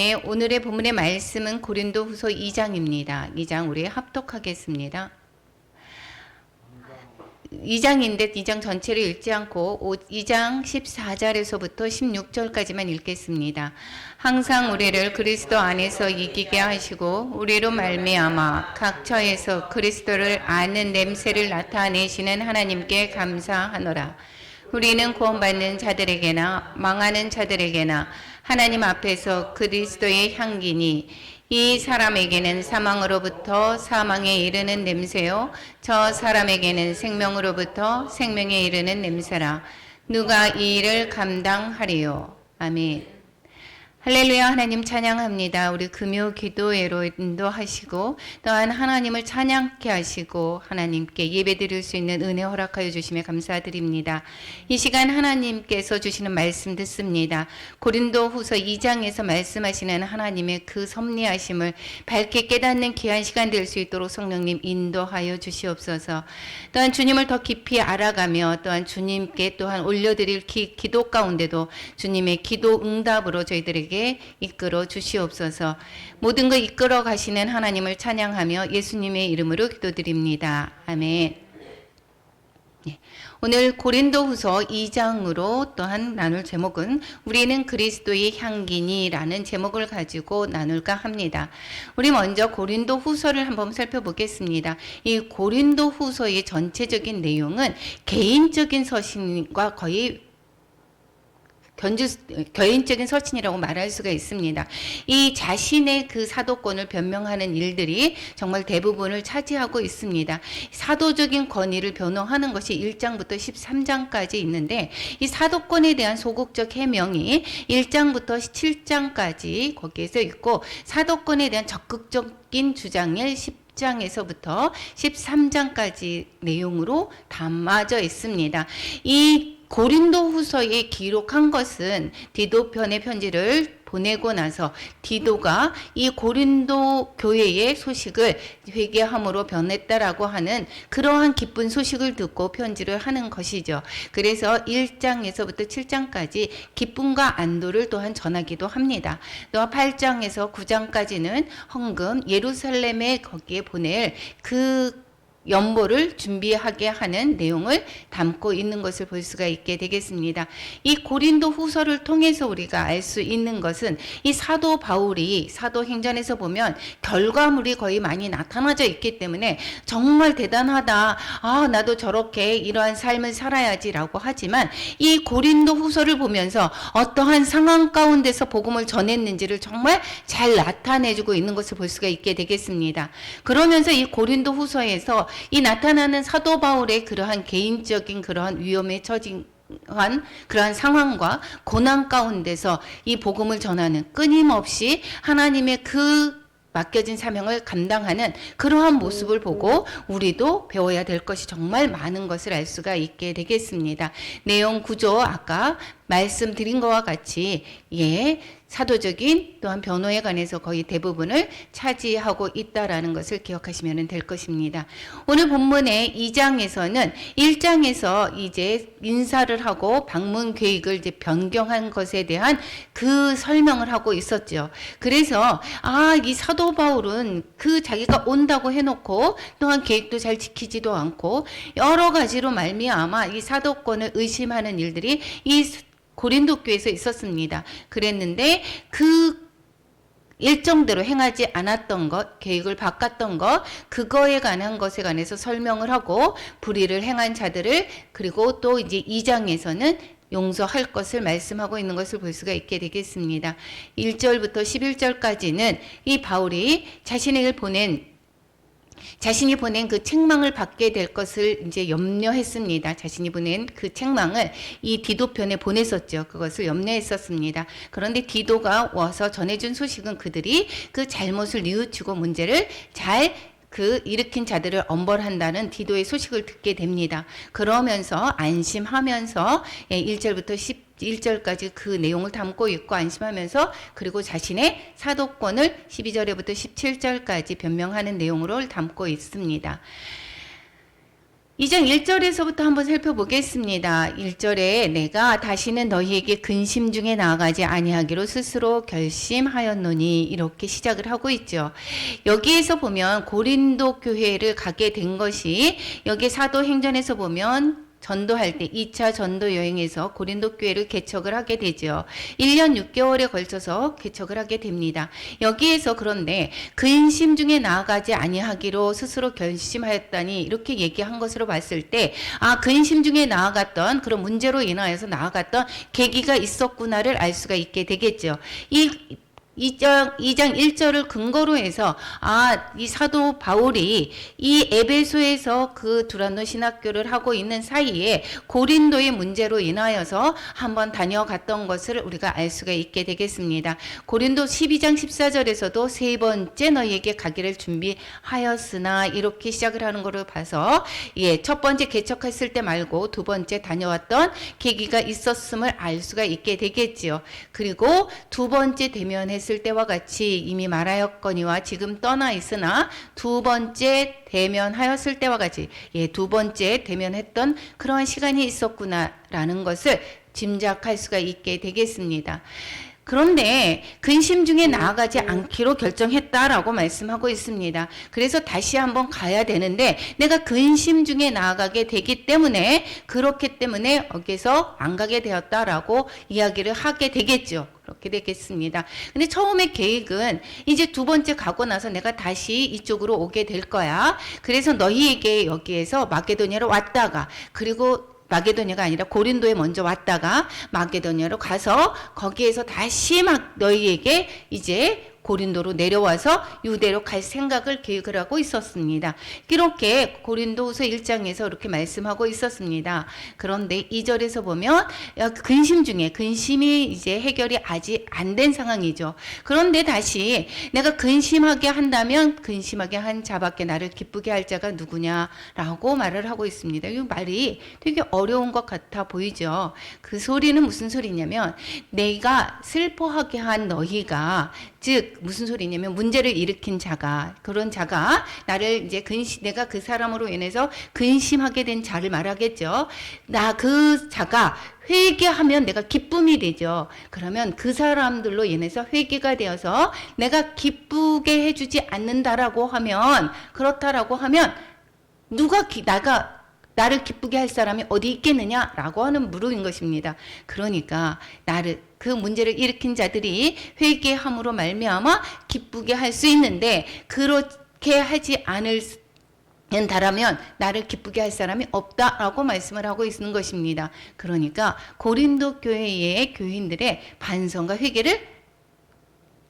네, 오늘의 본문의 말씀은 고린도후서 2장입니다. 2장 우리 합독하겠습니다. 2장인데 2장 전체를 읽지 않고 2장 14절에서부터 16절까지만 읽겠습니다. 항상 우리를 그리스도 안에서 이기게 하시고 우리로 말미암아 각 처에서 그리스도를 아는 냄새를 나타내시는 하나님께 감사하노라. 우리는 구원받는 자들에게나 망하는 자들에게나 하나님 앞에서 그리스도의 향기니 이 사람에게는 사망으로부터 사망에 이르는 냄새요 저 사람에게는 생명으로부터 생명에 이르는 냄새라. 누가 이 일을 감당하리요. 아멘. 할렐루야. 하나님 찬양합니다. 우리 금요 기도회로 인도하시고 또한 하나님을 찬양케 하시고 하나님께 예배드릴 수 있는 은혜 허락하여 주시며 감사드립니다. 이 시간 하나님께서 주시는 말씀 듣습니다. 고린도후서 2장에서 말씀하시는 하나님의 그 섭리하심을 밝게 깨닫는 귀한 시간 될 수 있도록 성령님 인도하여 주시옵소서. 또한 주님을 더 깊이 알아가며 또한 주님께 또한 올려드릴 기도 가운데도 주님의 기도 응답으로 저희들에게 이끌어 주시옵소서. 모든 것 이끌어 가시는 하나님을 찬양하며 예수님의 이름으로 기도드립니다. 아멘. 네. 오늘 고린도후서 2장으로 또한 나눌 제목은 우리는 그리스도의 향기니라는 제목을 가지고 나눌까 합니다. 우리 먼저 고린도후서를 한번 살펴보겠습니다. 이 고린도후서의 전체적인 내용은 개인적인 서신과 거의 개인적인 서신이라고 말할 수가 있습니다. 이 자신의 그 사도권을 변명하는 일들이 정말 대부분을 차지하고 있습니다. 사도적인 권위를 변호하는 것이 1장부터 13장까지 있는데 이 사도권에 대한 소극적 해명이 1장부터 7장까지 거기에서 있고 사도권에 대한 적극적인 주장을 10장에서부터 13장까지 내용으로 담아져 있습니다. 이 고린도후서에 기록한 것은 디도편의 편지를 보내고 나서 디도가 이 고린도 교회의 소식을 회개함으로 변했다라고 하는 그러한 기쁜 소식을 듣고 편지를 하는 것이죠. 그래서 1장에서부터 7장까지 기쁨과 안도를 또한 전하기도 합니다. 또 8장에서 9장까지는 헌금 예루살렘에 거기에 보낼 그 연보를 준비하게 하는 내용을 담고 있는 것을 볼 수가 있게 되겠습니다. 이 고린도 후서를 통해서 우리가 알 수 있는 것은 이 사도 바울이 사도행전에서 보면 결과물이 거의 많이 나타나져 있기 때문에 정말 대단하다. 아, 나도 저렇게 이러한 삶을 살아야지라고 하지만 이 고린도 후서를 보면서 어떠한 상황 가운데서 복음을 전했는지를 정말 잘 나타내주고 있는 것을 볼 수가 있게 되겠습니다. 그러면서 이 고린도 후서에서 이 나타나는 사도 바울의 그러한 개인적인 그러한 위험에 처진 그러한 상황과 고난 가운데서 이 복음을 전하는 끊임없이 하나님의 그 맡겨진 사명을 감당하는 그러한 모습을 보고 우리도 배워야 될 것이 정말 많은 것을 알 수가 있게 되겠습니다. 내용 구조 아까 말씀드린 것과 같이 사도적인 또한 변호에 관해서 거의 대부분을 차지하고 있다라는 것을 기억하시면 될 것입니다. 오늘 본문의 2장에서는 1장에서 이제 인사를 하고 방문 계획을 이제 변경한 것에 대한 그 설명을 하고 있었죠. 그래서 이 사도 바울은 그 자기가 온다고 해놓고 또한 계획도 잘 지키지도 않고 여러 가지로 말미암아 이 사도권을 의심하는 일들이 이 고린도 교회에서 있었습니다. 그랬는데 그 일정대로 행하지 않았던 것, 계획을 바꿨던 것, 그거에 관한 것에 관해서 설명을 하고 불의를 행한 자들을 그리고 또 이제 2장에서는 용서할 것을 말씀하고 있는 것을 볼 수가 있게 되겠습니다. 1절부터 11절까지는 이 바울이 자신이 보낸 그 책망을 받게 될 것을 이제 염려했습니다. 자신이 보낸 그 책망을 이 디도편에 보냈었죠. 그것을 염려했었습니다. 그런데 디도가 와서 전해준 소식은 그들이 그 잘못을 뉘우치고 문제를 잘 일으킨 자들을 엄벌한다는 디도의 소식을 듣게 됩니다. 그러면서 안심하면서 1절부터 11절까지 그 내용을 담고 있고 안심하면서 그리고 자신의 사도권을 12절부터 17절까지 변명하는 내용으로 담고 있습니다. 2장 1절에서부터 한번 살펴보겠습니다. 1절에 내가 다시는 너희에게 근심 중에 나아가지 아니하기로 스스로 결심하였노니 이렇게 시작을 하고 있죠. 여기에서 보면 고린도 교회를 가게 된 것이 여기 사도행전에서 보면 전도할 때 2차 전도 여행에서 고린도 교회를 개척을 하게 되죠. 1년 6개월에 걸쳐서 개척을 하게 됩니다. 여기에서 그런데 근심 중에 나아가지 아니하기로 스스로 결심하였다니 이렇게 얘기한 것으로 봤을 때 근심 중에 나아갔던 그런 문제로 인하여서 나아갔던 계기가 있었구나를 알 수가 있게 되겠죠. 2장 1절을 근거로 해서 이 사도 바울이 이 에베소에서 그 두란노 신학교를 하고 있는 사이에 고린도의 문제로 인하여서 한번 다녀갔던 것을 우리가 알 수가 있게 되겠습니다. 고린도 12장 14절에서도 세 번째 너희에게 가기를 준비하였으나 이렇게 시작을 하는 것을 봐서 첫 번째 개척했을 때 말고 두 번째 다녀왔던 계기가 있었음을 알 수가 있게 되겠지요. 그리고 두 번째 대면했을 때와 같이 이미 말하였거니와 지금 떠나 있으나 두 번째 대면하였을 때와 같이 두 번째 대면했던 그러한 시간이 있었구나라는 것을 짐작할 수가 있게 되겠습니다. 그런데 근심 중에 나아가지 않기로 결정했다라고 말씀하고 있습니다. 그래서 다시 한번 가야 되는데 내가 근심 중에 나아가게 되기 때문에 그렇기 때문에 여기서 안 가게 되었다라고 이야기를 하게 되겠죠. 그렇게 되겠습니다. 근데 처음에 계획은 이제 두 번째 가고 나서 내가 다시 이쪽으로 오게 될 거야. 그래서 너희에게 여기에서 마게도냐로 왔다가 그리고 마게도냐가 아니라 고린도에 먼저 왔다가 마게도냐로 가서 거기에서 다시 막 너희에게 이제 고린도로 내려와서 유대로 갈 생각을 계획을 하고 있었습니다. 이렇게 고린도후서 1장에서 이렇게 말씀하고 있었습니다. 그런데 2절에서 보면 근심 중에 근심이 이제 해결이 아직 안 된 상황이죠. 그런데 다시 내가 근심하게 한다면 근심하게 한 자밖에 나를 기쁘게 할 자가 누구냐라고 말을 하고 있습니다. 이 말이 되게 어려운 것 같아 보이죠. 그 소리는 무슨 소리냐면 내가 슬퍼하게 한 너희가 즉 무슨 소리냐면 문제를 일으킨 자가 그런 자가 나를 이제 내가 그 사람으로 인해서 근심하게 된 자를 말하겠죠. 나 그 자가 회개하면 내가 기쁨이 되죠. 그러면 그 사람들로 인해서 회개가 되어서 내가 기쁘게 해주지 않는다라고 하면 그렇다라고 하면 나를 기쁘게 할 사람이 어디 있겠느냐라고 하는 물음인 것입니다. 그러니까 그 문제를 일으킨 자들이 회개함으로 말미암아 기쁘게 할 수 있는데 그렇게 하지 않는다라면 나를 기쁘게 할 사람이 없다라고 말씀을 하고 있는 것입니다. 그러니까 고린도 교회의 교인들의 반성과 회개를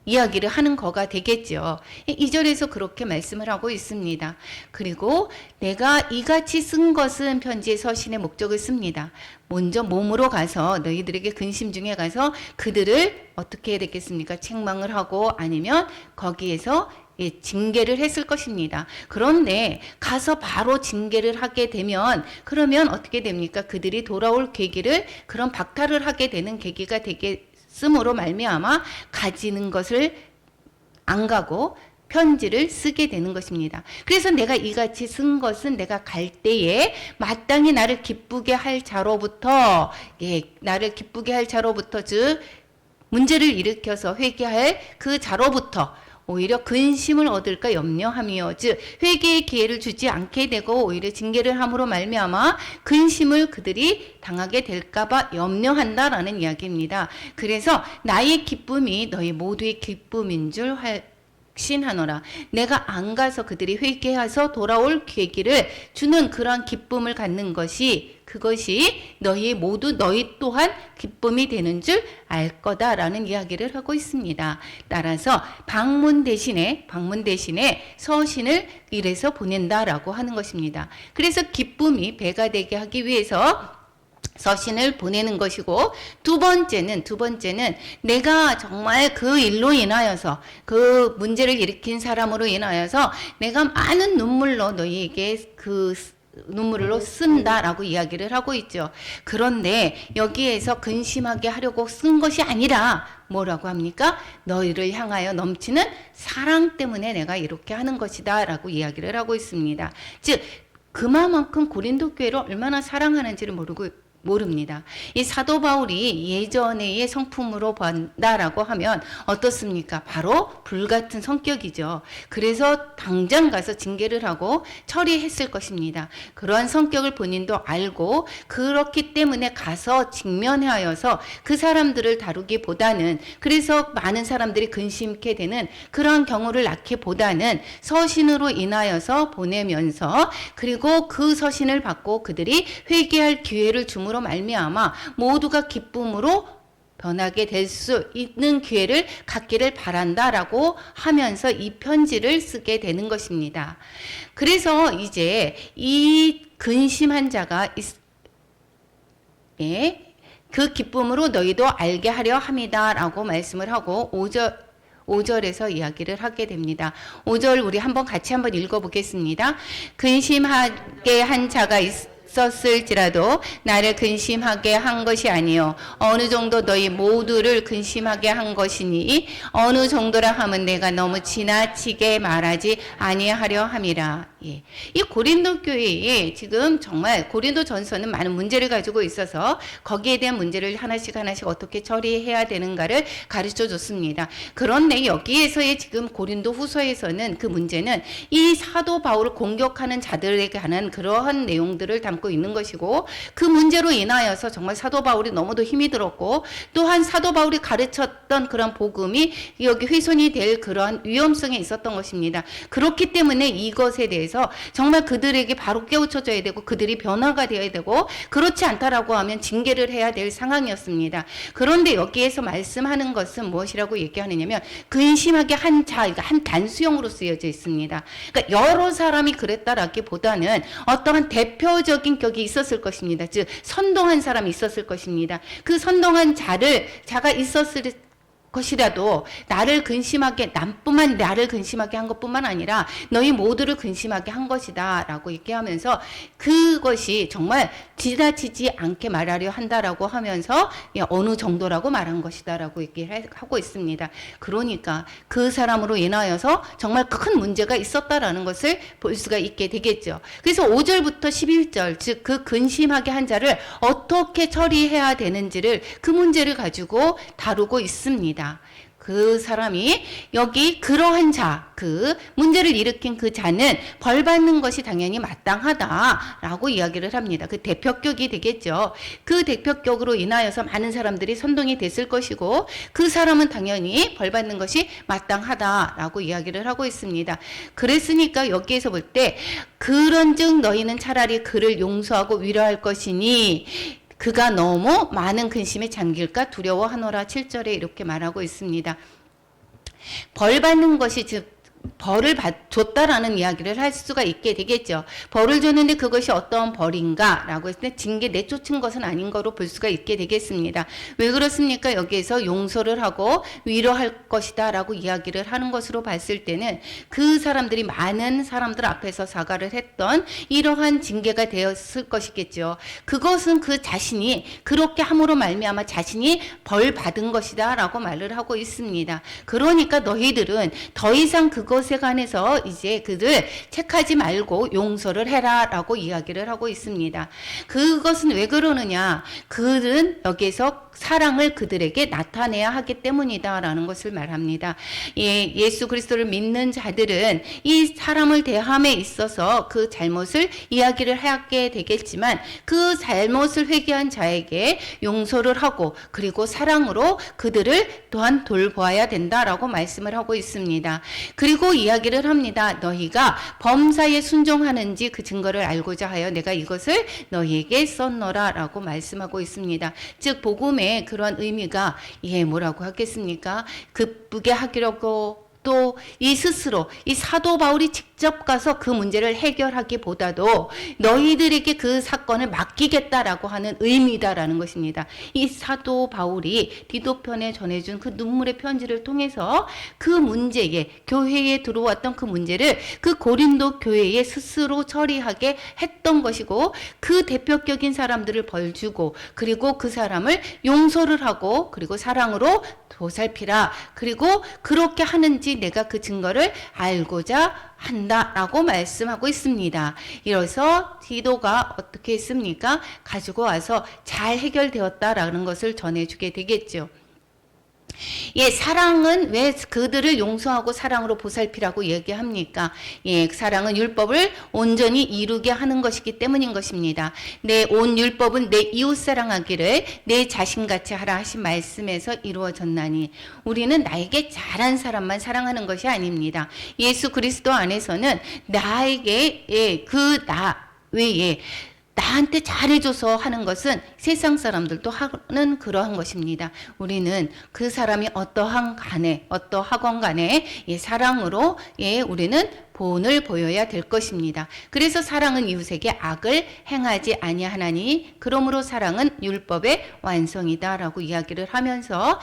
이야기를 하는 거가 되겠죠. 2절에서 그렇게 말씀을 하고 있습니다. 그리고 내가 이같이 쓴 것은 편지의 서신의 목적을 씁니다. 먼저 몸으로 가서 너희들에게 근심 중에 가서 그들을 어떻게 해야 되겠습니까? 책망을 하고 아니면 거기에서 징계를 했을 것입니다. 그런데 가서 바로 징계를 하게 되면 그러면 어떻게 됩니까? 그들이 돌아올 계기를 그런 박탈을 하게 되는 계기가 되겠음으로 말미암아 가지는 것을 안 가고 편지를 쓰게 되는 것입니다. 그래서 내가 이같이 쓴 것은 내가 갈 때에 마땅히 나를 기쁘게 할 자로부터 즉 문제를 일으켜서 회개할 그 자로부터 오히려 근심을 얻을까 염려하며 즉 회개의 기회를 주지 않게 되고 오히려 징계를 함으로 말미암아 근심을 그들이 당하게 될까봐 염려한다라는 이야기입니다. 그래서 나의 기쁨이 너희 모두의 기쁨인 줄 확신하노라. 내가 안 가서 그들이 회개해서 돌아올 계기를 주는 그러한 기쁨을 갖는 그것이 너희 또한 기쁨이 되는 줄 알 거다라는 이야기를 하고 있습니다. 따라서 방문 대신에 서신을 이래서 보낸다라고 하는 것입니다. 그래서 기쁨이 배가 되게 하기 위해서 서신을 보내는 것이고 두 번째는 내가 정말 그 일로 인하여서 그 문제를 일으킨 사람으로 인하여서 내가 많은 눈물로 너희에게 눈물로 쓴다라고 이야기를 하고 있죠. 그런데 여기에서 근심하게 하려고 쓴 것이 아니라 뭐라고 합니까? 너희를 향하여 넘치는 사랑 때문에 내가 이렇게 하는 것이다 라고 이야기를 하고 있습니다. 즉 그만큼 고린도 교회를 얼마나 사랑하는지를 모릅니다. 이 사도 바울이 예전의 성품으로 본다라고 하면 어떻습니까? 바로 불같은 성격이죠. 그래서 당장 가서 징계를 하고 처리했을 것입니다. 그러한 성격을 본인도 알고 그렇기 때문에 가서 직면하여서 그 사람들을 다루기보다는, 그래서 많은 사람들이 근심케 되는 그러한 경우를 낳기보다는 서신으로 인하여서 보내면서, 그리고 그 서신을 받고 그들이 회개할 기회를 줌으로 말미암아 모두가 기쁨으로 변하게 될 수 있는 기회를 갖기를 바란다라고 하면서 이 편지를 쓰게 되는 것입니다. 그래서 이제 이 근심한 자가 그 기쁨으로 너희도 알게 하려 함이다라고 말씀을 하고 5절에서 이야기를 하게 됩니다. 5절 우리 같이 한번 읽어보겠습니다. 근심하게 한 자가 있었을지라도 나를 근심하게 한 것이 아니요 어느 정도 너희 모두를 근심하게 한 것이니, 어느 정도라 하면 내가 너무 지나치게 말하지 아니하려 함이라. 예. 이 고린도 교회에 지금 정말 고린도 전서는 많은 문제를 가지고 있어서 거기에 대한 문제를 하나씩 어떻게 처리해야 되는가를 가르쳐 줬습니다. 그런데 여기에서의 지금 고린도 후서에서는 그 문제는 이 사도 바울을 공격하는 자들에게 관한 그러한 내용들을 담고 있는 것이고, 그 문제로 인하여서 정말 사도 바울이 너무도 힘이 들었고, 또한 사도 바울이 가르쳤던 그런 복음이 여기 훼손이 될 그러한 위험성이 있었던 것입니다. 그렇기 때문에 이것에 대해서 정말 그들에게 바로 깨우쳐져야 되고 그들이 변화가 되어야 되고, 그렇지 않다라고 하면 징계를 해야 될 상황이었습니다. 그런데 여기에서 말씀하는 것은 무엇이라고 얘기하느냐면 근심하게 한 자, 한 단수형으로 쓰여져 있습니다. 그러니까 여러 사람이 그랬다라기보다는 어떠한 대표적인 격이 있었을 것입니다. 즉 선동한 사람이 있었을 것입니다. 그 선동한 자가 있었을 것이라도 나를 근심하게, 나를 근심하게 한 것뿐만 아니라 너희 모두를 근심하게 한 것이다 라고 얘기하면서, 그것이 정말 지나치지 않게 말하려 한다라고 하면서 어느 정도라고 말한 것이다 라고 얘기를 하고 있습니다. 그러니까 그 사람으로 인하여서 정말 큰 문제가 있었다라는 것을 볼 수가 있게 되겠죠. 그래서 5절부터 11절, 즉 그 근심하게 한 자를 어떻게 처리해야 되는지를, 그 문제를 가지고 다루고 있습니다. 그 사람이 여기 그러한 자, 그 문제를 일으킨 그 자는 벌 받는 것이 당연히 마땅하다라고 이야기를 합니다. 그 대표격이 되겠죠. 그 대표격으로 인하여서 많은 사람들이 선동이 됐을 것이고, 그 사람은 당연히 벌 받는 것이 마땅하다라고 이야기를 하고 있습니다. 그랬으니까 여기에서 볼 때 그런즉 너희는 차라리 그를 용서하고 위로할 것이니 그가 너무 많은 근심에 잠길까 두려워하노라. 7절에 이렇게 말하고 있습니다. 벌 받는 것이, 즉 벌을 줬다라는 이야기를 할 수가 있게 되겠죠. 벌을 줬는데 그것이 어떤 벌인가 라고 했을 때 징계 내쫓은 것은 아닌 거로 볼 수가 있게 되겠습니다. 왜 그렇습니까? 여기에서 용서를 하고 위로할 것이다 라고 이야기를 하는 것으로 봤을 때는 그 사람들이 많은 사람들 앞에서 사과를 했던 이러한 징계가 되었을 것이겠죠. 그것은 그 자신이 그렇게 함으로 말미암아 자신이 벌 받은 것이다 라고 말을 하고 있습니다. 그러니까 너희들은 더 이상 그것에 관해서 이제 그들 책하지 말고 용서를 해라 라고 이야기를 하고 있습니다. 그것은 왜 그러느냐, 그들은 여기에서 사랑을 그들에게 나타내야 하기 때문이다 라는 것을 말합니다. 예수 그리스도를 믿는 자들은 이 사람을 대함에 있어서 그 잘못을 이야기를 하게 되겠지만, 그 잘못을 회개한 자에게 용서를 하고 그리고 사랑으로 그들을 또한 돌보아야 된다라고 말씀을 하고 있습니다. 그리고 이야기를 합니다. 너희가 범사에 순종하는지 그 증거를 알고자 하여 내가 이것을 너희에게 썼노라 라고 말씀하고 있습니다. 즉 복음의 그런 의미가 뭐라고 하겠습니까? 기쁘게 하기라고, 또 이 스스로 이 사도 바울이 직접 가서 그 문제를 해결하기보다도 너희들에게 그 사건을 맡기겠다라고 하는 의미다라는 것입니다. 이 사도 바울이 디도편에 전해준 그 눈물의 편지를 통해서 그 문제에, 교회에 들어왔던 그 문제를 그 고린도 교회에 스스로 처리하게 했던 것이고, 그 대표격인 사람들을 벌주고 그리고 그 사람을 용서를 하고 그리고 사랑으로 보살피라. 그리고 그렇게 하는지 내가 그 증거를 알고자 한다라고 말씀하고 있습니다. 이래서 디도가 어떻게 했습니까? 가지고 와서 잘 해결되었다라는 것을 전해주게 되겠죠. 예, 사랑은 왜 그들을 용서하고 사랑으로 보살피라고 얘기합니까? 예, 사랑은 율법을 온전히 이루게 하는 것이기 때문인 것입니다. 내 온 율법은 내 이웃 사랑하기를 내 자신같이 하라 하신 말씀에서 이루어졌나니 우리는 나에게 잘한 사람만 사랑하는 것이 아닙니다. 예수 그리스도 안에서는 나에게 그 나 외에 나한테 잘해줘서 하는 것은 세상 사람들도 하는 그러한 것입니다. 우리는 그 사람이 어떠한 어떠하건 간에 사랑으로 우리는 본을 보여야 될 것입니다. 그래서 사랑은 이웃에게 악을 행하지 아니하나니 그러므로 사랑은 율법의 완성이다라고 이야기를 하면서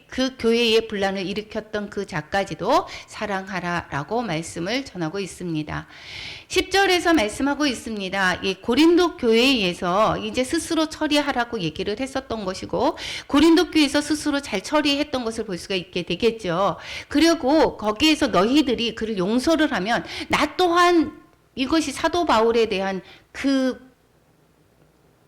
그 교회의 분란을 일으켰던 그 자까지도 사랑하라라고 말씀을 전하고 있습니다. 10절에서 말씀하고 있습니다. 고린도 교회에서 이제 스스로 처리하라고 얘기를 했었던 것이고 고린도 교회에서 스스로 잘 처리했던 것을 볼 수가 있게 되겠죠. 그리고 거기에서 너희들이 그를 용서를 하면 나 또한 이것이 사도 바울에 대한 그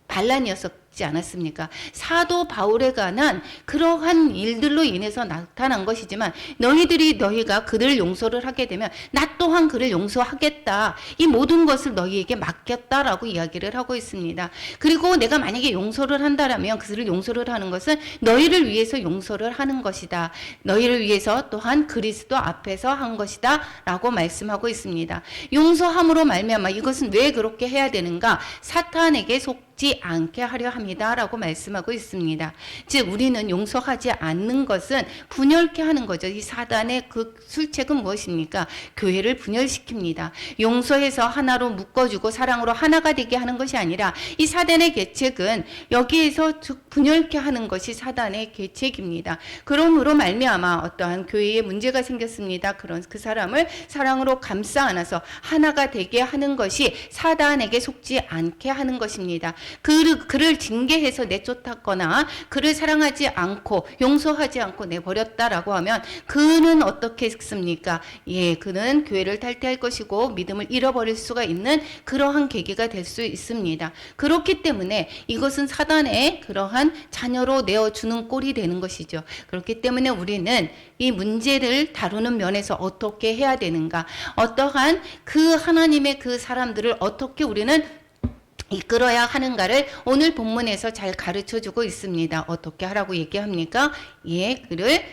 반란이었었지 않았습니까? 사도 바울에 관한 그러한 일들로 인해서 나타난 것이지만 너희가 그를 용서를 하게 되면 나 또한 그를 용서하겠다. 이 모든 것을 너희에게 맡겼다라고 이야기를 하고 있습니다. 그리고 내가 만약에 용서를 한다라면 그를 용서를 하는 것은 너희를 위해서 용서를 하는 것이다. 너희를 위해서 또한 그리스도 앞에서 한 것이다 라고 말씀하고 있습니다. 용서함으로 말미암아 이것은 왜 그렇게 해야 되는가? 사탄에게 속지 않게 하려 합니다라고 말씀하고 있습니다. 즉 우리는 용서하지 않는 것은 분열케 하는 거죠. 이 사단의 그 술책은 무엇입니까? 교회를 분열시킵니다. 용서해서 하나로 묶어주고 사랑으로 하나가 되게 하는 것이 아니라 이 사단의 계책은 여기에서 분열케 하는 것이 사단의 계책입니다. 그러므로 말미암아 어떠한 교회에 문제가 생겼습니다. 그런 그 사람을 사랑으로 감싸 안아서 하나가 되게 하는 것이 사단에게 속지 않게 하는 것입니다. 그를 징계해서 내쫓았거나 그를 사랑하지 않고 용서하지 않고 내버렸다라고 하면 그는 어떻게 했습니까? 그는 교회를 탈퇴할 것이고 믿음을 잃어버릴 수가 있는 그러한 계기가 될 수 있습니다. 그렇기 때문에 이것은 사단의 그러한 자녀로 내어주는 꼴이 되는 것이죠. 그렇기 때문에 우리는 이 문제를 다루는 면에서 어떻게 해야 되는가, 어떠한 그 하나님의 그 사람들을 어떻게 우리는 이끌어야 하는가를 오늘 본문에서 잘 가르쳐주고 있습니다. 어떻게 하라고 얘기합니까? 그를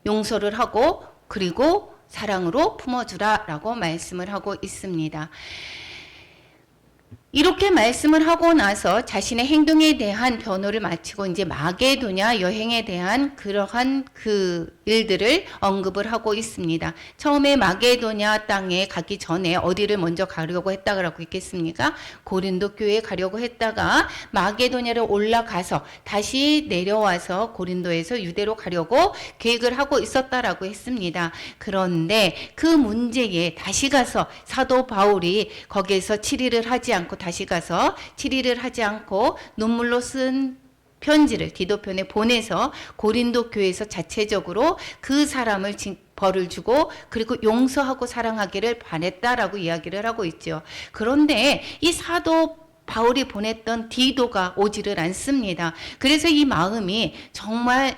용서를 하고 그리고 사랑으로 품어주라라고 말씀을 하고 있습니다. 이렇게 말씀을 하고 나서 자신의 행동에 대한 변호를 마치고 이제 마게도냐 여행에 대한 그러한 그 일들을 언급을 하고 있습니다. 처음에 마게도냐 땅에 가기 전에 어디를 먼저 가려고 했다고 했겠습니까? 고린도 교회에 가려고 했다가 마게도냐를 올라가서 다시 내려와서 고린도에서 유대로 가려고 계획을 하고 있었다라고 했습니다. 그런데 그 문제에 다시 가서 사도 바울이 거기에서 7일을 하지 않고 다시 가서 7일을 하지 않고 눈물로 쓴 편지를 디도편에 보내서 고린도 교회에서 자체적으로 그 사람을 벌을 주고 그리고 용서하고 사랑하기를 바랬다라고 이야기를 하고 있죠. 그런데 이 사도 바울이 보냈던 디도가 오지를 않습니다. 그래서 이 마음이 정말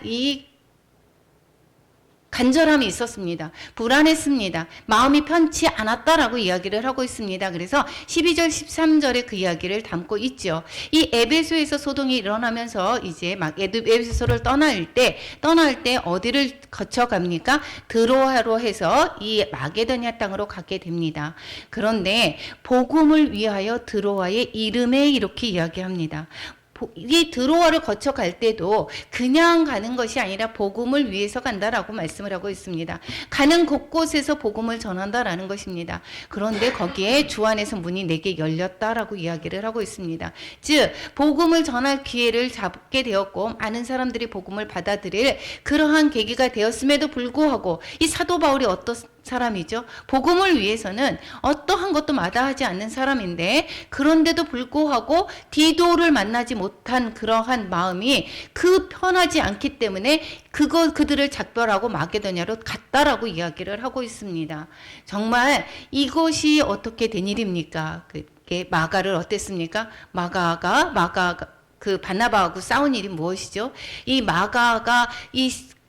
간절함이 있었습니다. 불안했습니다. 마음이 편치 않았다라고 이야기를 하고 있습니다. 그래서 12절 13절에 그 이야기를 담고 있죠. 이 에베소에서 소동이 일어나면서 이제 막 에베소를 떠날 때 어디를 거쳐갑니까? 드로아로 해서 이 마게도냐 땅으로 가게 됩니다. 그런데 복음을 위하여 드로아의 이름에 이렇게 이야기합니다. 이 드로아를 거쳐갈 때도 그냥 가는 것이 아니라 복음을 위해서 간다라고 말씀을 하고 있습니다. 가는 곳곳에서 복음을 전한다라는 것입니다. 그런데 거기에 주 안에서 문이 내게 열렸다라고 이야기를 하고 있습니다. 즉 복음을 전할 기회를 잡게 되었고 많은 사람들이 복음을 받아들일 그러한 계기가 되었음에도 불구하고 이 사도 바울이 사람이죠. 복음을 위해서는 어떠한 것도 마다하지 않는 사람인데, 그런데도 불구하고 디도를 만나지 못한 그러한 마음이 그 편하지 않기 때문에 그들을 작별하고 마게도냐로 갔다라고 이야기를 하고 있습니다. 정말 이것이 어떻게 된 일입니까? 그게 마가를 어땠습니까? 마가가 그 바나바하고 싸운 일이 무엇이죠? 이 마가가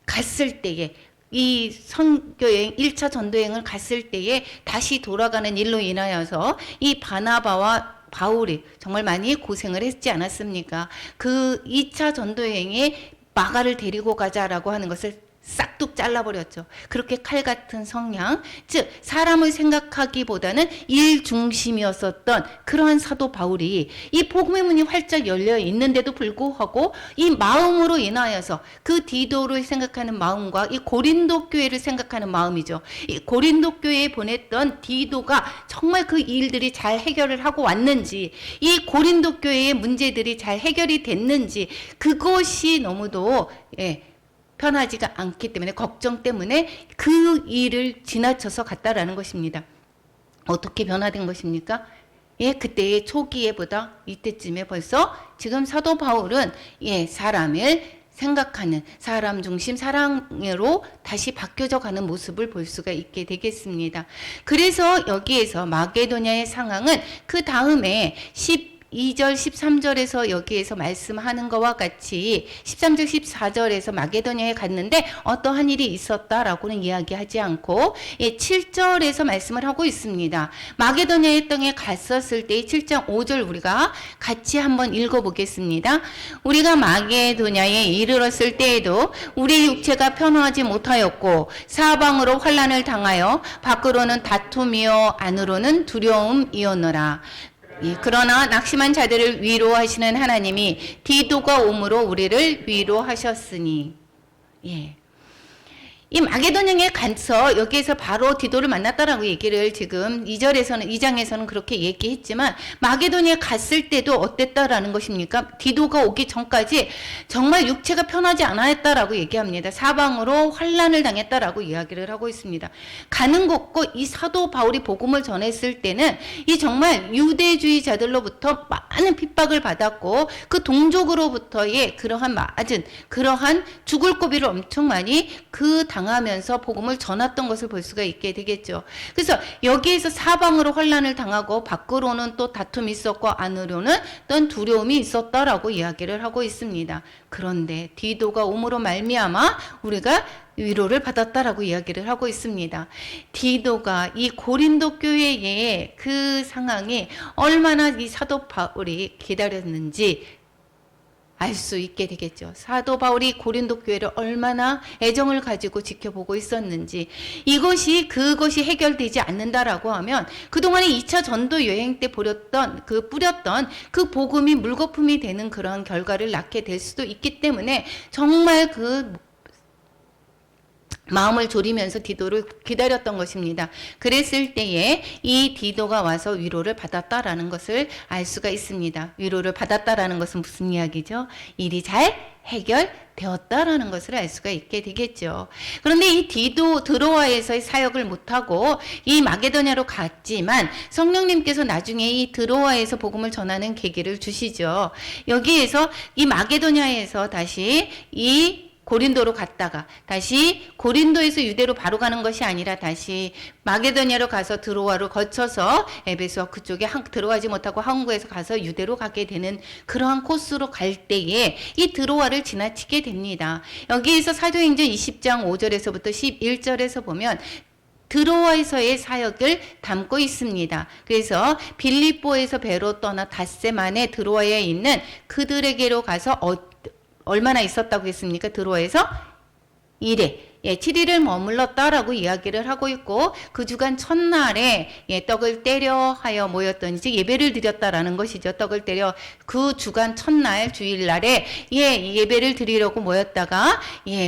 갔을 때에, 이 선교여행 1차 전도여행을 갔을 때에 다시 돌아가는 일로 인하여서 이 바나바와 바울이 정말 많이 고생을 했지 않았습니까? 그 2차 전도여행에 마가를 데리고 가자라고 하는 것을 싹둑 잘라버렸죠. 그렇게 칼 같은 성향, 즉 사람을 생각하기보다는 일 중심이었었던 그러한 사도 바울이 이 복음의 문이 활짝 열려 있는데도 불구하고 이 마음으로 인하여서 그 디도를 생각하는 마음과 이 고린도 교회를 생각하는 마음이죠. 이 고린도 교회에 보냈던 디도가 정말 그 일들이 잘 해결을 하고 왔는지, 이 고린도 교회의 문제들이 잘 해결이 됐는지, 그것이 너무도 편하지가 않기 때문에, 걱정 때문에 그 일을 지나쳐서 갔다라는 것입니다. 어떻게 변화된 것입니까? 그때의 초기에보다 이때쯤에 벌써 지금 사도 바울은 사람을 생각하는 사람 중심 사랑으로 다시 바뀌어져 가는 모습을 볼 수가 있게 되겠습니다. 그래서 여기에서 마게도냐의 상황은 그 다음에 12절 13절에서 여기에서 말씀하는 것과 같이 13절 14절에서 마게도냐에 갔는데 어떠한 일이 있었다라고는 이야기하지 않고 7절에서 말씀을 하고 있습니다. 마게도냐의 땅에 갔었을 때 7장 5절 우리가 같이 한번 읽어보겠습니다. 우리가 마게도냐에 이르렀을 때에도 우리 육체가 편하지 못하였고 사방으로 환난을 당하여 밖으로는 다툼이요 안으로는 두려움이었노라. 그러나 낙심한 자들을 위로하시는 하나님이 디도가 옴으로 우리를 위로하셨으니. 이 마게도냐에 가서 여기에서 바로 디도를 만났다라고 얘기를 지금 2장에서는 그렇게 얘기했지만, 마게도냐에 갔을 때도 어땠다라는 것입니까? 디도가 오기 전까지 정말 육체가 편하지 않았다라고 얘기합니다. 사방으로 환난을 당했다라고 이야기를 하고 있습니다. 가는 곳고 이 사도 바울이 복음을 전했을 때는 이 정말 유대주의자들로부터 많은 핍박을 받았고, 그 동족으로부터의 그러한 죽을 고비를 엄청 많이 당하면서 복음을 전했던 것을 볼 수가 있게 되겠죠. 그래서 여기에서 사방으로 환난을 당하고 밖으로는 또 다툼이 있었고 안으로는 또 두려움이 있었다라고 이야기를 하고 있습니다. 그런데 디도가 옴으로 말미암아 우리가 위로를 받았다라고 이야기를 하고 있습니다. 디도가 이 고린도 교회의 그 상황이 얼마나 이 사도 바울이 기다렸는지 알 수 있게 되겠죠. 사도 바울이 고린도 교회를 얼마나 애정을 가지고 지켜보고 있었는지, 그것이 해결되지 않는다라고 하면 그동안에 2차 전도 여행 때 뿌렸던 그 복음이 물거품이 되는 그러한 결과를 낳게 될 수도 있기 때문에 정말 그 마음을 졸이면서 디도를 기다렸던 것입니다. 그랬을 때에 이 디도가 와서 위로를 받았다라는 것을 알 수가 있습니다. 위로를 받았다라는 것은 무슨 이야기죠? 일이 잘 해결되었다라는 것을 알 수가 있게 되겠죠. 그런데 이 디도 드로아에서의 사역을 못하고 이 마게도냐로 갔지만 성령님께서 나중에 이 드로아에서 복음을 전하는 계기를 주시죠. 여기에서 이 마게도냐에서 다시 이 고린도로 갔다가 다시 고린도에서 유대로 바로 가는 것이 아니라 다시 마게도냐로 가서 드로아로 거쳐서 에베소와 그쪽에 들어가지 못하고 항구에서 가서 유대로 가게 되는 그러한 코스로 갈 때에 이 드로아를 지나치게 됩니다. 여기에서 사도행전 20장 5절에서부터 11절에서 보면 드로아에서의 사역을 담고 있습니다. 그래서 빌립보에서 배로 떠나 닷새만에 드로아에 있는 그들에게로 가서 얼마나 있었다고 했습니까? 드로아에서 1회, 7일을 머물렀다라고 이야기를 하고 있고, 그 주간 첫날에 떡을 떼려 하여 모였더니, 즉 예배를 드렸다라는 것이죠. 떡을 떼려 그 주간 첫날 주일날에 예배를 드리려고 모였다가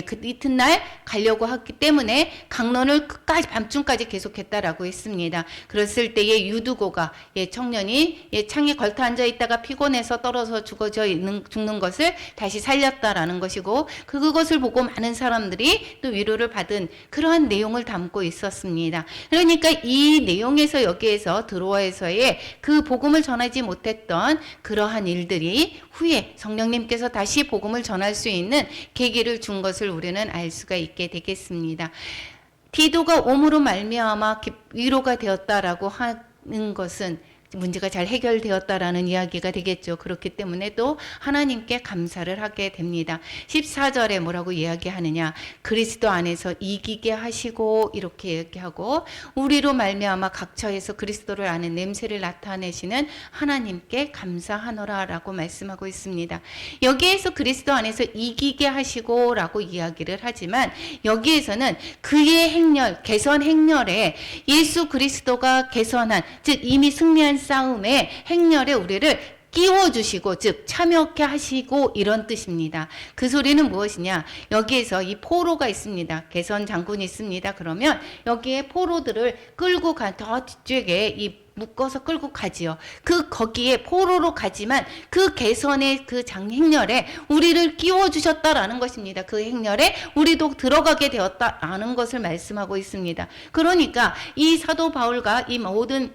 그 이튿날 가려고 했기 때문에 강론을 끝까지 밤중까지 계속했다라고 했습니다. 그랬을 때에 유두고가 청년이 창에 걸터 앉아 있다가 피곤해서 떨어져 죽는 것을 다시 살렸다라는 것이고, 그것을 보고 많은 사람들이 또 위로 위로를 받은 그러한 내용을 담고 있었습니다. 그러니까 이 내용에서 여기에서 드로아에서의 그 복음을 전하지 못했던 그러한 일들이 후에 성령님께서 다시 복음을 전할 수 있는 계기를 준 것을 우리는 알 수가 있게 되겠습니다. 디도가 옴으로 말미암아 위로가 되었다라고 하는 것은 문제가 잘 해결되었다라는 이야기가 되겠죠. 그렇기 때문에 또 하나님께 감사를 하게 됩니다. 14절에 뭐라고 이야기하느냐, 그리스도 안에서 이기게 하시고 이렇게 얘기하고, 우리로 말미암아 각처에서 그리스도를 아는 냄새를 나타내시는 하나님께 감사하노라 라고 말씀하고 있습니다. 여기에서 그리스도 안에서 이기게 하시고 라고 이야기를 하지만, 여기에서는 그의 행렬, 개선 행렬에 예수 그리스도가 개선한, 즉 이미 승리한 싸움의 행렬에 우리를 끼워주시고, 즉 참여케 하시고, 이런 뜻입니다. 그 소리는 무엇이냐, 여기에서 이 포로가 있습니다. 개선 장군이 있습니다. 그러면 여기에 포로들을 끌고 더 뒤쪽에 이 묶어서 끌고 가지요. 거기에 포로로 가지만 그 개선의 그 행렬에 우리를 끼워주셨다라는 것입니다. 그 행렬에 우리도 들어가게 되었다라는 것을 말씀하고 있습니다. 그러니까 이 사도 바울과 이 모든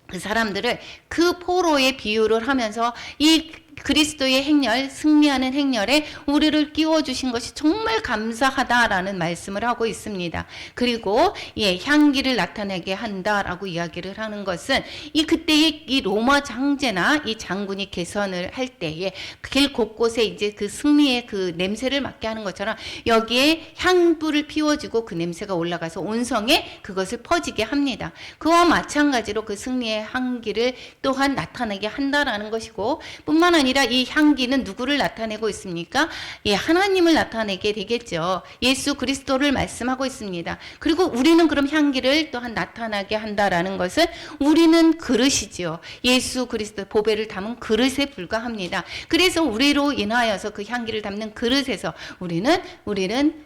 그 사람들을 그 포로의 비유를 하면서 이 그리스도의 행렬, 승리하는 행렬에 우리를 끼워주신 것이 정말 감사하다라는 말씀을 하고 있습니다. 그리고 향기를 나타내게 한다라고 이야기를 하는 것은 그때의 이 로마 장제나 이 장군이 개선을 할 때에 길 곳곳에 이제 그 승리의 그 냄새를 맡게 하는 것처럼 여기에 향불을 피워주고 그 냄새가 올라가서 온 성에 그것을 퍼지게 합니다. 그와 마찬가지로 그 승리의 향기를 또한 나타내게 한다라는 것이고, 뿐만 아니라 이 향기는 누구를 나타내고 있습니까? 하나님을 나타내게 되겠죠. 예수 그리스도를 말씀하고 있습니다. 그리고 우리는 그럼 향기를 또한 나타나게 한다라는 것은 우리는 그릇이지요. 예수 그리스도 보배를 담은 그릇에 불과합니다. 그래서 우리로 인하여서 그 향기를 담는 그릇에서 우리는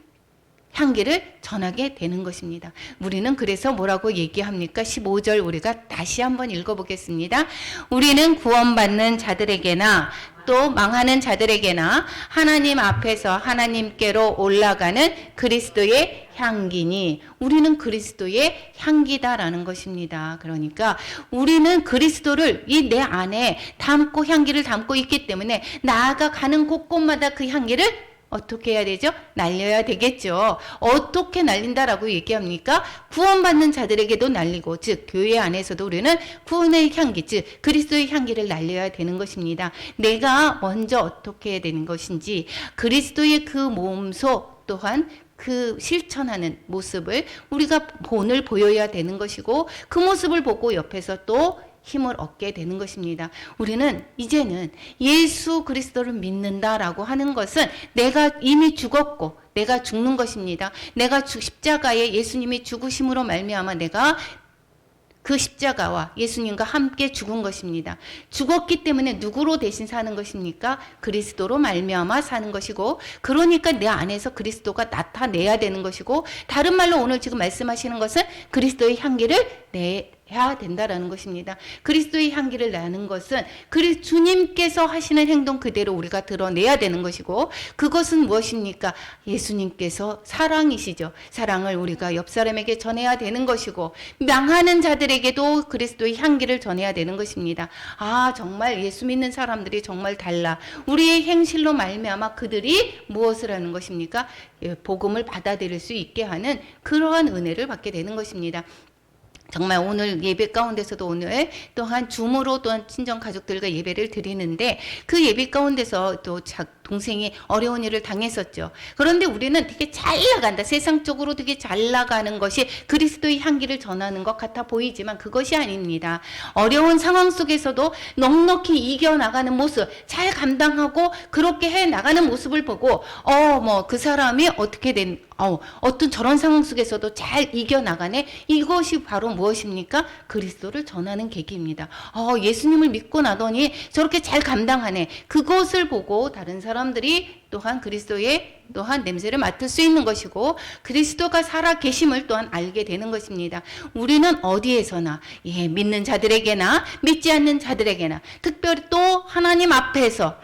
향기를 전하게 되는 것입니다. 우리는 그래서 뭐라고 얘기합니까? 15절 우리가 다시 한번 읽어보겠습니다. 우리는 구원받는 자들에게나 또 망하는 자들에게나 하나님 앞에서 하나님께로 올라가는 그리스도의 향기니, 우리는 그리스도의 향기다라는 것입니다. 그러니까 우리는 그리스도를 이 내 안에 담고 향기를 담고 있기 때문에 나아가는 곳곳마다 그 향기를 어떻게 해야 되죠? 날려야 되겠죠. 어떻게 날린다라고 얘기합니까? 구원받는 자들에게도 날리고, 즉 교회 안에서도 우리는 구원의 향기, 즉 그리스도의 향기를 날려야 되는 것입니다. 내가 먼저 어떻게 해야 되는 것인지, 그리스도의 그 몸소 또한 그 실천하는 모습을 우리가 본을 보여야 되는 것이고, 그 모습을 보고 옆에서 또 힘을 얻게 되는 것입니다. 우리는 이제는 예수 그리스도를 믿는다라고 하는 것은 내가 이미 죽었고 내가 죽는 것입니다. 내가 십자가에 예수님이 죽으심으로 말미암아 내가 그 십자가와 예수님과 함께 죽은 것입니다. 죽었기 때문에 누구로 대신 사는 것입니까? 그리스도로 말미암아 사는 것이고, 그러니까 내 안에서 그리스도가 나타내야 되는 것이고, 다른 말로 오늘 지금 말씀하시는 것은 그리스도의 향기를 해야 된다라는 것입니다. 그리스도의 향기를 나는 것은 주님께서 하시는 행동 그대로 우리가 드러내야 되는 것이고, 그것은 무엇입니까? 예수님께서 사랑이시죠. 사랑을 우리가 옆 사람에게 전해야 되는 것이고, 망하는 자들에게도 그리스도의 향기를 전해야 되는 것입니다. 정말 예수 믿는 사람들이 정말 달라. 우리의 행실로 말미암아 그들이 무엇을 하는 것입니까? 복음을 받아들일 수 있게 하는 그러한 은혜를 받게 되는 것입니다. 정말 오늘 예배 가운데서도 오늘 또한 줌으로 또한 친정 가족들과 예배를 드리는데, 그 예배 가운데서 또 동생이 어려운 일을 당했었죠. 그런데 우리는 되게 잘 나간다, 세상적으로 되게 잘 나가는 것이 그리스도의 향기를 전하는 것 같아 보이지만 그것이 아닙니다. 어려운 상황 속에서도 넉넉히 이겨나가는 모습, 잘 감당하고 그렇게 해 나가는 모습을 보고 그 사람이 어떻게 어떤 저런 상황 속에서도 잘 이겨나가네. 이것이 바로 무엇입니까? 그리스도를 전하는 계기입니다. 예수님을 믿고 나더니 저렇게 잘 감당하네. 그것을 보고 다른 사람들이 또한 그리스도의 또한 냄새를 맡을 수 있는 것이고 그리스도가 살아 계심을 또한 알게 되는 것입니다. 우리는 어디에서나 믿는 자들에게나 믿지 않는 자들에게나 특별히 또 하나님 앞에서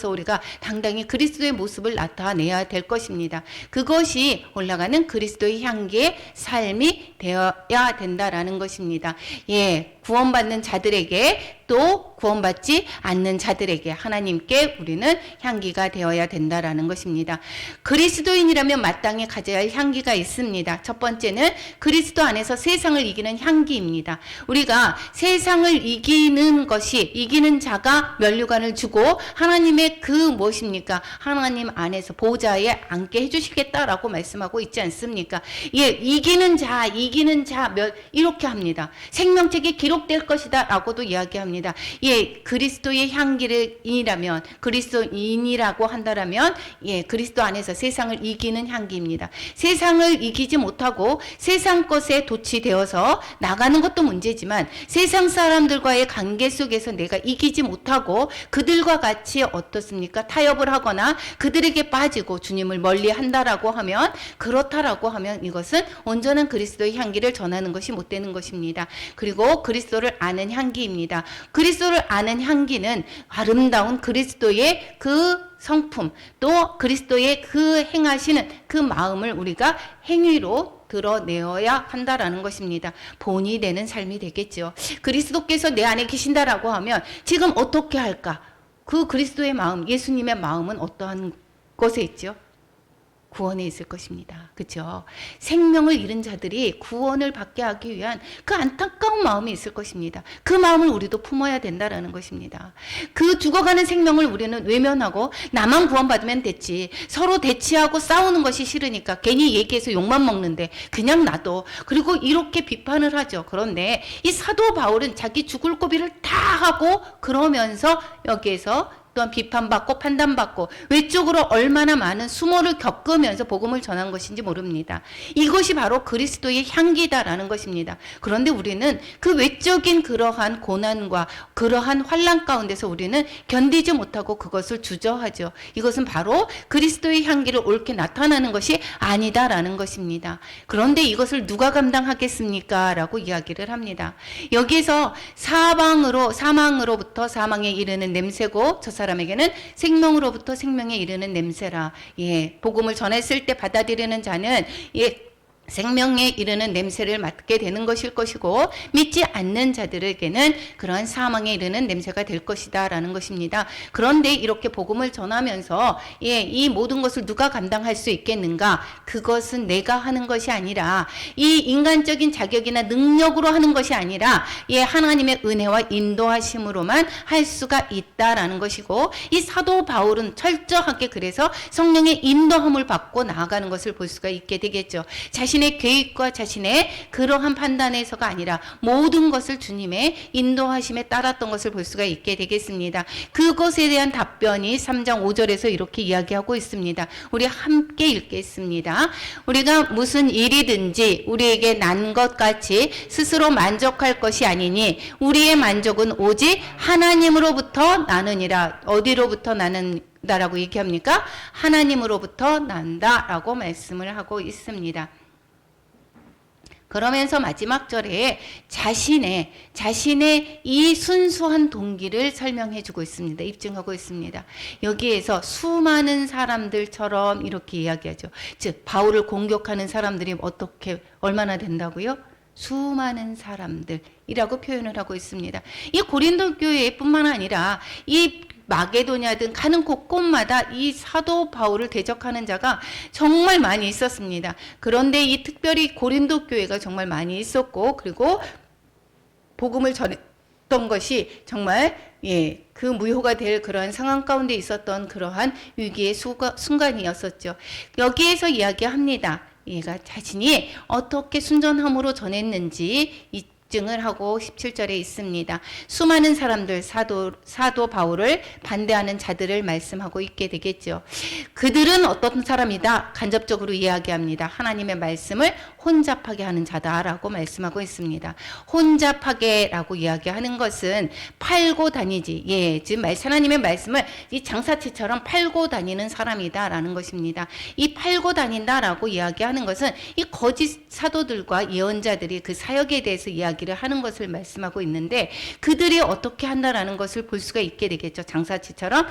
우리가 당당히 그리스도의 모습을 나타내야 될 것입니다. 그것이 올라가는 그리스도의 향기의 삶이 되어야 된다라는 것입니다. 구원받는 자들에게 또 구원받지 않는 자들에게 하나님께 우리는 향기가 되어야 된다라는 것입니다. 그리스도인이라면 마땅히 가져야 할 향기가 있습니다. 첫 번째는 그리스도 안에서 세상을 이기는 향기입니다. 우리가 세상을 이기는 자가 면류관을 주고 하나님의 그 무엇입니까? 하나님 안에서 보좌에 앉게 해주시겠다라고 말씀하고 있지 않습니까? 이기는 자 이렇게 합니다. 생명책에 기록될 것이다 라고도 이야기합니다. 그리스도의 향기이라면 그리스도인이라고 한다라면 그리스도 안에서 세상을 이기는 향기입니다. 세상을 이기지 못하고 세상 것에 도취되어서 나가는 것도 문제지만 세상 사람들과의 관계 속에서 내가 이기지 못하고 그들과 같이 어떻습니까? 타협을 하거나 그들에게 빠지고 주님을 멀리 한다라고 하면 그렇다라고 하면 이것은 온전한 그리스도의 향기를 전하는 것이 못 되는 것입니다. 그리고 그리스도를 아는 향기입니다. 그리스도를 아는 향기는 아름다운 그리스도의 그 성품 또 그리스도의 그 행하시는 그 마음을 우리가 행위로 드러내어야 한다라는 것입니다. 본이 되는 삶이 되겠죠. 그리스도께서 내 안에 계신다라고 하면 지금 어떻게 할까? 그 그리스도의 마음, 예수님의 마음은 어떠한 것에 있죠? 구원에 있을 것입니다. 그렇죠? 생명을 잃은 자들이 구원을 받게 하기 위한 그 안타까운 마음이 있을 것입니다. 그 마음을 우리도 품어야 된다라는 것입니다. 그 죽어가는 생명을 우리는 외면하고 나만 구원받으면 됐지. 서로 대치하고 싸우는 것이 싫으니까 괜히 얘기해서 욕만 먹는데 그냥 놔둬. 그리고 이렇게 비판을 하죠. 그런데 이 사도 바울은 자기 죽을 고비를 다 하고 그러면서 여기에서 또한 비판받고 판단받고 외적으로 얼마나 많은 수모를 겪으면서 복음을 전한 것인지 모릅니다. 이것이 바로 그리스도의 향기다라는 것입니다. 그런데 우리는 그 외적인 그러한 고난과 그러한 환난 가운데서 우리는 견디지 못하고 그것을 주저하죠. 이것은 바로 그리스도의 향기를 옳게 나타나는 것이 아니다라는 것입니다. 그런데 이것을 누가 감당하겠습니까? 라고 이야기를 합니다. 여기에서 사망으로부터 사망에 이르는 냄새고 저 사람에게는 생명으로부터 생명에 이르는 냄새라. 복음을 전했을 때 받아들이는 자는 생명에 이르는 냄새를 맡게 되는 것일 것이고 믿지 않는 자들에게는 그러한 사망에 이르는 냄새가 될 것이다 라는 것입니다. 그런데 이렇게 복음을 전하면서 이 모든 것을 누가 감당할 수 있겠는가? 그것은 내가 하는 것이 아니라 이 인간적인 자격이나 능력으로 하는 것이 아니라 하나님의 은혜와 인도하심으로만 할 수가 있다라는 것이고 이 사도 바울은 철저하게 그래서 성령의 인도함을 받고 나아가는 것을 볼 수가 있게 되겠죠. 자신의 계획과 자신의 그러한 판단에서가 아니라 모든 것을 주님의 인도하심에 따랐던 것을 볼 수가 있게 되겠습니다. 그것에 대한 답변이 3장 5절에서 이렇게 이야기하고 있습니다. 우리 함께 읽겠습니다. 우리가 무슨 일이든지 우리에게 난 것 같이 스스로 만족할 것이 아니니 우리의 만족은 오직 하나님으로부터 나느니라. 어디로부터 나는다라고 얘기합니까? 하나님으로부터 난다라고 말씀을 하고 있습니다. 그러면서 마지막 절에 자신의 이 순수한 동기를 설명해 주고 있습니다. 입증하고 있습니다. 여기에서 수많은 사람들처럼 이렇게 이야기하죠. 즉 바울을 공격하는 사람들이 얼마나 된다고요? 수많은 사람들이라고 표현을 하고 있습니다. 이 고린도 교회뿐만 아니라 이 마게도냐 등 가는 곳곳마다 이 사도 바울을 대적하는 자가 정말 많이 있었습니다. 그런데 이 특별히 고린도 교회가 정말 많이 있었고 그리고 복음을 전했던 것이 정말 그 무효가 될 그러한 상황 가운데 있었던 그러한 위기의 순간이었었죠. 여기에서 이야기합니다. 얘가 자신이 어떻게 순전함으로 전했는지 증을 하고 17절에 있습니다. 수많은 사람들 사도 바울을 반대하는 자들을 말씀하고 있게 되겠죠. 그들은 어떤 사람이다? 간접적으로 이야기합니다. 하나님의 말씀을 혼잡하게 하는 자다라고 말씀하고 있습니다. 혼잡하게라고 이야기하는 것은 팔고 다니지. 예, 지금 하나님의 말씀을 이 장사치처럼 팔고 다니는 사람이다라는 것입니다. 이 팔고 다닌다라고 이야기하는 것은 이 거짓 사도들과 예언자들이 그 사역에 대해서 이야기를 하는 것을 말씀하고 있는데 그들이 어떻게 한다라는 것을 볼 수가 있게 되겠죠. 장사치처럼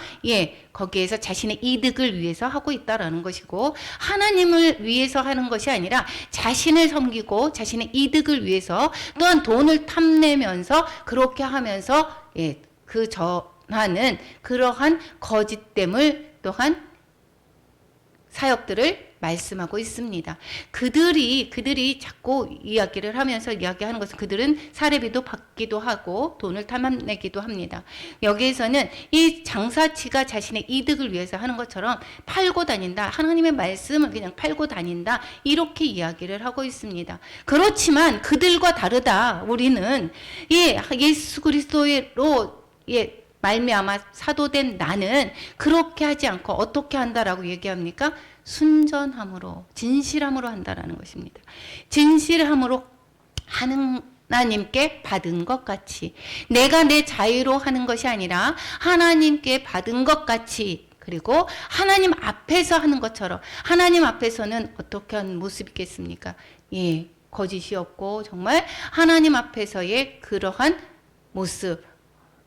거기에서 자신의 이득을 위해서 하고 있다라는 것이고 하나님을 위해서 하는 것이 아니라 자신을 섬기고 자신의 이득을 위해서 또한 돈을 탐내면서 그렇게 하면서 그 전하는 그러한 거짓됨을 또한 사역들을 말씀하고 있습니다. 그들이 자꾸 이야기를 하면서 이야기하는 것은 그들은 사례비도 받기도 하고 돈을 탐내기도 합니다. 여기에서는 이 장사치가 자신의 이득을 위해서 하는 것처럼 팔고 다닌다. 하나님의 말씀을 그냥 팔고 다닌다. 이렇게 이야기를 하고 있습니다. 그렇지만 그들과 다르다. 우리는 예수 그리스도로 말미암아 사도된 나는 그렇게 하지 않고 어떻게 한다라고 얘기합니까? 순전함으로 진실함으로 한다라는 것입니다. 진실함으로 하나님께 받은 것 같이 내가 내 자유로 하는 것이 아니라 하나님께 받은 것 같이 그리고 하나님 앞에서 하는 것처럼 하나님 앞에서는 어떻게 하는 모습이겠습니까? 거짓이 없고 정말 하나님 앞에서의 그러한 모습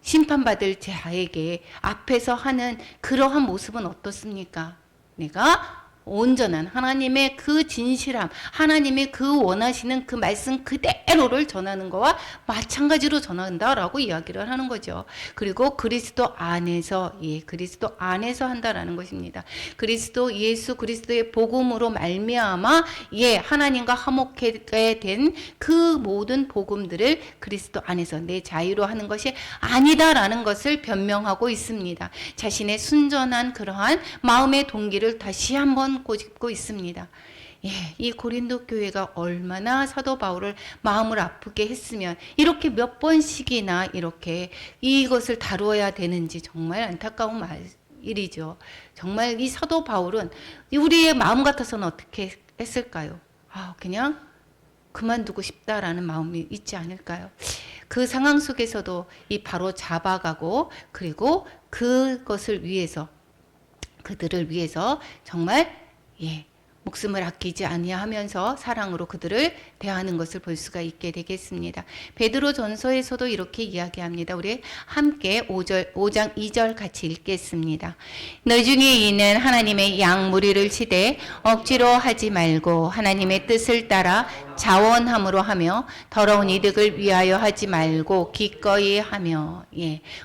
심판받을 자에게 앞에서 하는 그러한 모습은 어떻습니까? 내가 온전한 하나님의 그 진실함, 하나님의 그 원하시는 그 말씀 그대로를 전하는 거와 마찬가지로 전한다라고 이야기를 하는 거죠. 그리고 그리스도 안에서 그리스도 안에서 한다라는 것입니다. 예수 그리스도의 복음으로 말미암아 하나님과 화목하게 된 그 모든 복음들을 그리스도 안에서 내 자유로 하는 것이 아니다라는 것을 변명하고 있습니다. 자신의 순전한 그러한 마음의 동기를 다시 한번 꼬집고 있습니다. 이 고린도 교회가 얼마나 사도 바울을 마음을 아프게 했으면 이렇게 몇 번씩이나 이렇게 이것을 다루어야 되는지 정말 안타까운 일이죠. 정말 이 사도 바울은 우리의 마음 같아서는 어떻게 했을까요? 그냥 그만두고 싶다라는 마음이 있지 않을까요? 그 상황 속에서도 바로 잡아가고 그리고 그것을 위해서 그들을 위해서 정말 목숨을 아끼지 아니하면서 사랑으로 그들을 대하는 것을 볼 수가 있게 되겠습니다. 베드로 전서에서도 이렇게 이야기합니다. 우리 함께 5장 2절 같이 읽겠습니다. 너희 중에 있는 하나님의 양무리를 치되 억지로 하지 말고 하나님의 뜻을 따라 자원함으로 하며 더러운 이득을 위하여 하지 말고 기꺼이 하며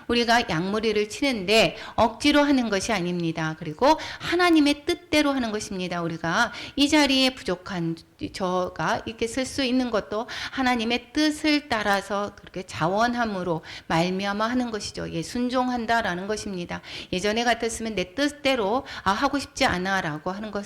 우리가 양무리를 치는데 억지로 하는 것이 아닙니다. 그리고 하나님의 뜻대로 하는 것입니다. 우리가 이 자리에 부족한 저가 이렇게 쓸 수 있는 것도 하나님의 뜻을 따라서 그렇게 자원함으로 말미암아 하는 것이죠. 순종한다라는 것입니다. 예전에 같았으면 내 뜻대로 하고 싶지 않아라고 하는 것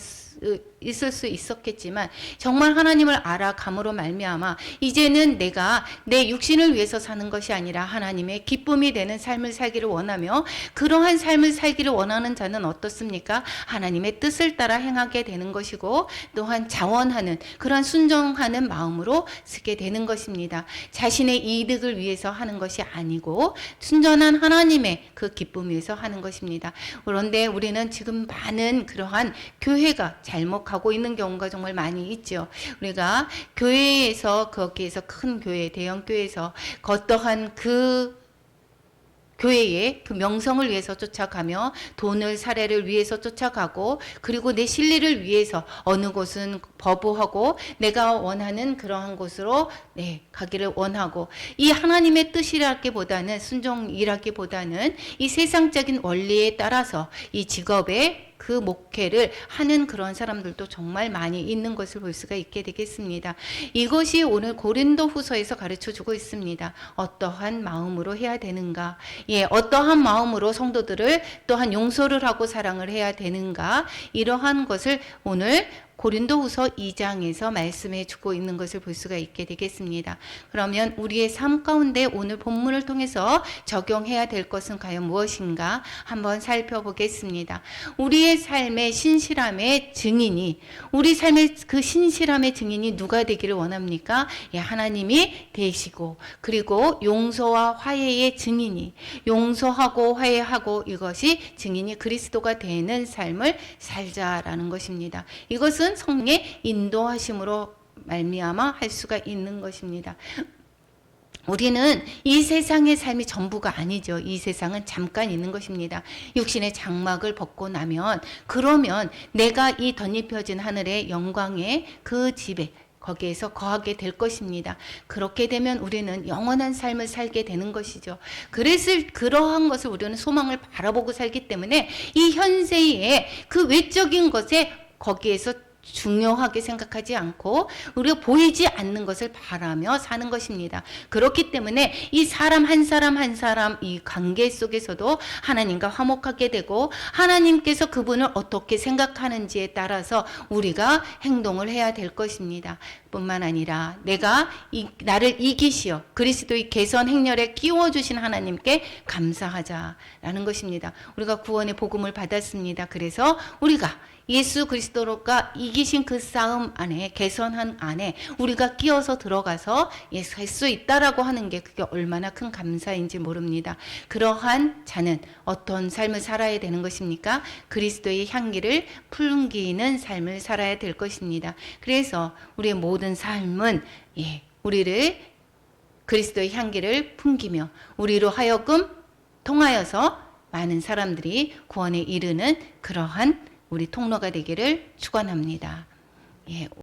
있을 수 있었겠지만 정말 하나님을 알아감으로 말미암아 이제는 내가 내 육신을 위해서 사는 것이 아니라 하나님의 기쁨이 되는 삶을 살기를 원하며 그러한 삶을 살기를 원하는 자는 어떻습니까? 하나님의 뜻을 따라 행하게 되는 것이고 또한 자원하는 그러한 순종하는 마음으로 쓰게 되는 것입니다. 자신의 이득을 위해서 하는 것이 아니고 순전한 하나님의 그 기쁨 위해서 하는 것입니다. 그런데 우리는 지금 많은 그러한 교회가 잘못 가고 있는 경우가 정말 많이 있죠. 우리가 교회에서 거기에서 큰 교회, 대형 교회에서 어떠한 그 교회의 그 명성을 위해서 쫓아가며 돈을 사례를 위해서 쫓아가고 그리고 내 실리를 위해서 어느 곳은 거부하고 내가 원하는 그러한 곳으로 가기를 원하고 이 하나님의 뜻이라기보다는 순종이라기보다는 이 세상적인 원리에 따라서 이 직업에 그 목회를 하는 그런 사람들도 정말 많이 있는 것을 볼 수가 있게 되겠습니다. 이것이 오늘 고린도 후서에서 가르쳐 주고 있습니다. 어떠한 마음으로 해야 되는가? 어떠한 마음으로 성도들을 또한 용서를 하고 사랑을 해야 되는가? 이러한 것을 오늘 고린도후서 2장에서 말씀해 주고 있는 것을 볼 수가 있게 되겠습니다. 그러면 우리의 삶 가운데 오늘 본문을 통해서 적용해야 될 것은 과연 무엇인가 한번 살펴보겠습니다. 우리의 삶의 신실함의 증인이, 우리 삶의 그 신실함의 증인이 누가 되기를 원합니까? 예, 하나님이 되시고, 그리고 용서와 화해의 증인이, 용서하고 화해하고 이것이 증인이 그리스도가 되는 삶을 살자라는 것입니다. 이것은 성령의 인도하심으로 말미암아 할 수가 있는 것입니다. 우리는 이 세상의 삶이 전부가 아니죠. 이 세상은 잠깐 있는 것입니다. 육신의 장막을 벗고 나면, 그러면 내가 이 덧입혀진 하늘의 영광의 그 집에, 거기에서 거하게 될 것입니다. 그렇게 되면 우리는 영원한 삶을 살게 되는 것이죠. 그래서 그러한 것을 우리는 소망을 바라보고 살기 때문에 이 현세의 그 외적인 것에 거기에서 중요하게 생각하지 않고 우리가 보이지 않는 것을 바라며 사는 것입니다. 그렇기 때문에 이 사람 한 사람 한 사람 이 관계 속에서도 하나님과 화목하게 되고, 하나님께서 그분을 어떻게 생각하는지에 따라서 우리가 행동을 해야 될 것입니다. 뿐만 아니라 내가 나를 이기시어 그리스도의 개선 행렬에 끼워주신 하나님께 감사하자라는 것입니다. 우리가 구원의 복음을 받았습니다. 그래서 우리가 예수 그리스도가 이기신 그 싸움 안에, 개선한 안에 우리가 끼어서 들어가서 할 수 있다라고 하는 게 그게 얼마나 큰 감사인지 모릅니다. 그러한 자는 어떤 삶을 살아야 되는 것입니까? 그리스도의 향기를 풍기는 삶을 살아야 될 것입니다. 그래서 우리의 모든 삶은 우리를 그리스도의 향기를 풍기며 우리로 하여금 통하여서 많은 사람들이 구원에 이르는 그러한 우리 통로가 되기를 축원합니다.